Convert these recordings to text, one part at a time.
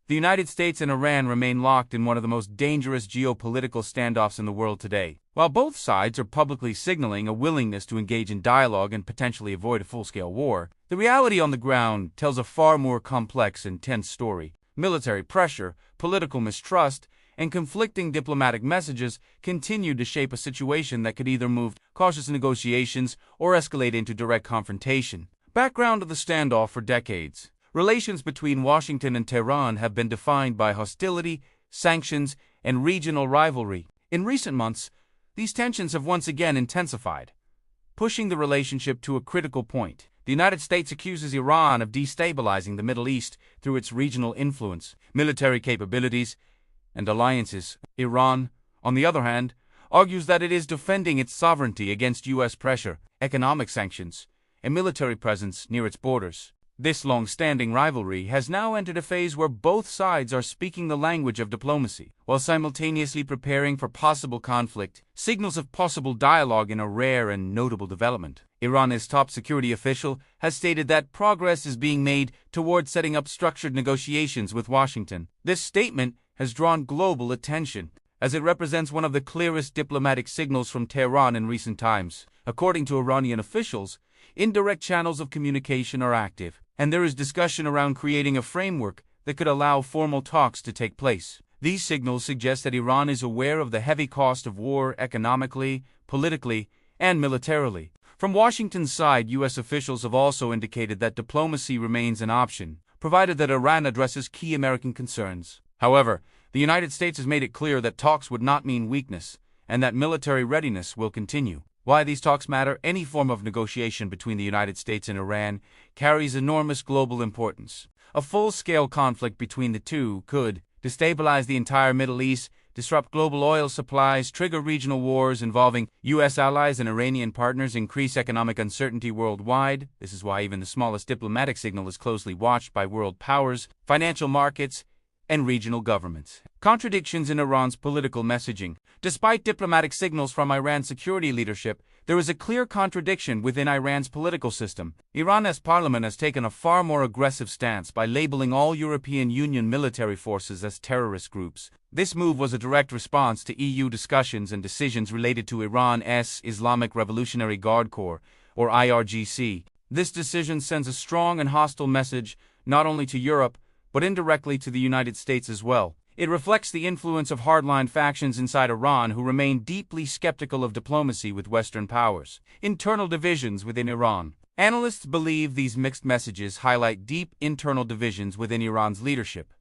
the United States and Iran remain locked in one of the most dangerous geopolitical standoffs in the world today. While both sides are publicly signaling a willingness to engage in dialogue and potentially avoid a full-scale war, the reality on the ground tells a far more complex and tense story. Military pressure, political mistrust, and conflicting diplomatic messages continue to shape a situation that could either move cautious negotiations or escalate into direct confrontation. Background of the standoff: for decades, relations between Washington and Tehran have been defined by hostility, sanctions, and regional rivalry. In recent months, these tensions have once again intensified, pushing the relationship to a critical point. The United States accuses Iran of destabilizing the Middle East through its regional influence, military capabilities, and alliances. Iran, on the other hand, argues that it is defending its sovereignty against U.S. pressure, economic sanctions, and military presence near its borders. This long-standing rivalry has now entered a phase where both sides are speaking the language of diplomacy, while simultaneously preparing for possible conflict. Signals of possible dialogue in a rare and notable development. Iran's top security official has stated that progress is being made toward setting up structured negotiations with Washington. This statement has drawn global attention, as it represents one of the clearest diplomatic signals from Tehran in recent times. According to Iranian officials, indirect channels of communication are active, and there is discussion around creating a framework that could allow formal talks to take place. These signals suggest that Iran is aware of the heavy cost of war economically, politically, and militarily. From Washington's side, U.S. officials have also indicated that diplomacy remains an option, provided that Iran addresses key American concerns. However, the United States has made it clear that talks would not mean weakness, and that military readiness will continue. Why these talks matter: any form of negotiation between the United States and Iran carries enormous global importance. A full-scale conflict between the two could destabilize the entire Middle East, disrupt global oil supplies, trigger regional wars involving U.S. allies and Iranian partners, increase economic uncertainty worldwide. This is why even the smallest diplomatic signal is closely watched by world powers, financial markets, and regional governments. Contradictions in Iran's political messaging. Despite diplomatic signals from Iran's security leadership, there is a clear contradiction within Iran's political system. Iran's parliament has taken a far more aggressive stance by labeling all European Union military forces as terrorist groups. This move was a direct response to EU discussions and decisions related to Iran's Islamic Revolutionary Guard Corps, or IRGC. This decision sends a strong and hostile message not only to Europe, but indirectly to the United States as well. It reflects the influence of hardline factions inside Iran who remain deeply skeptical of diplomacy with Western powers. Internal divisions within Iran. Analysts believe these mixed messages highlight deep internal divisions within Iran's leadership.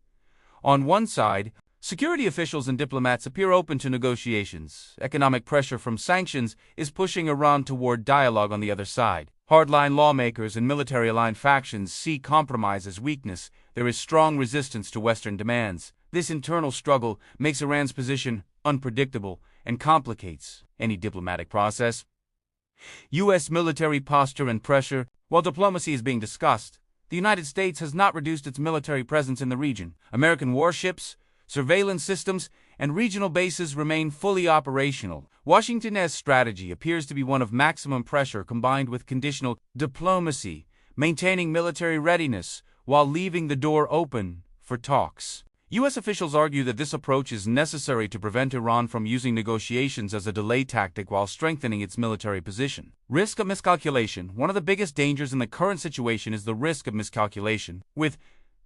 On one side, security officials and diplomats appear open to negotiations. Economic pressure from sanctions is pushing Iran toward dialogue. On the other side, hardline lawmakers and military-aligned factions see compromise as weakness. There is strong resistance to Western demands. This internal struggle makes Iran's position unpredictable and complicates any diplomatic process. U.S. military posture and pressure. While diplomacy is being discussed, the United States has not reduced its military presence in the region. American warships, surveillance systems, and regional bases remain fully operational. Washington's strategy appears to be one of maximum pressure combined with conditional diplomacy, maintaining military readiness while leaving the door open for talks. U.S. officials argue that this approach is necessary to prevent Iran from using negotiations as a delay tactic while strengthening its military position. Risk of miscalculation. One of the biggest dangers in the current situation is the risk of miscalculation. With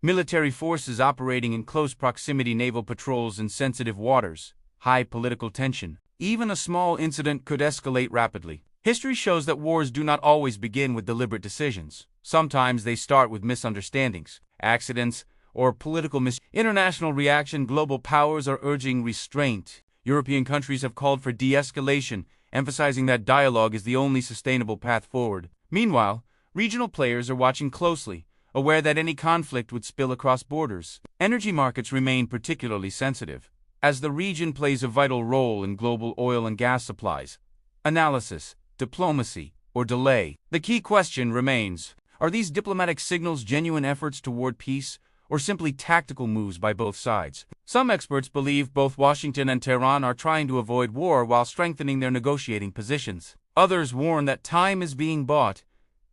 military forces operating in close proximity, naval patrols in sensitive waters, high political tension, even a small incident could escalate rapidly. History shows that wars do not always begin with deliberate decisions. Sometimes they start with misunderstandings, accidents, or political international reaction. Global powers are urging restraint. European countries have called for de-escalation, emphasizing that dialogue is the only sustainable path forward. Meanwhile, regional players are watching closely, aware that any conflict would spill across borders. Energy markets remain particularly sensitive, as the region plays a vital role in global oil and gas supplies. Analysis, diplomacy, or delay. The key question remains: are these diplomatic signals genuine efforts toward peace, or simply tactical moves by both sides? Some experts believe both Washington and Tehran are trying to avoid war while strengthening their negotiating positions. Others warn that time is being bought,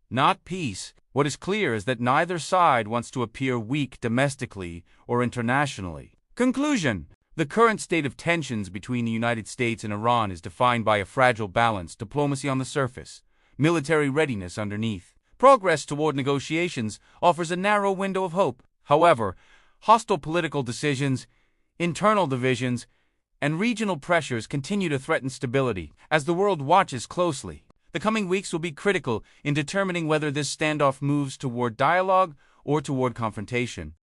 not peace. What is clear is that neither side wants to appear weak domestically or internationally. Conclusion: the current state of tensions between the United States and Iran is defined by a fragile balance: diplomacy on the surface, military readiness underneath. Progress toward negotiations offers a narrow window of hope. However, hostile political decisions, internal divisions, and regional pressures continue to threaten stability. As the world watches closely, the coming weeks will be critical in determining whether this standoff moves toward dialogue or toward confrontation.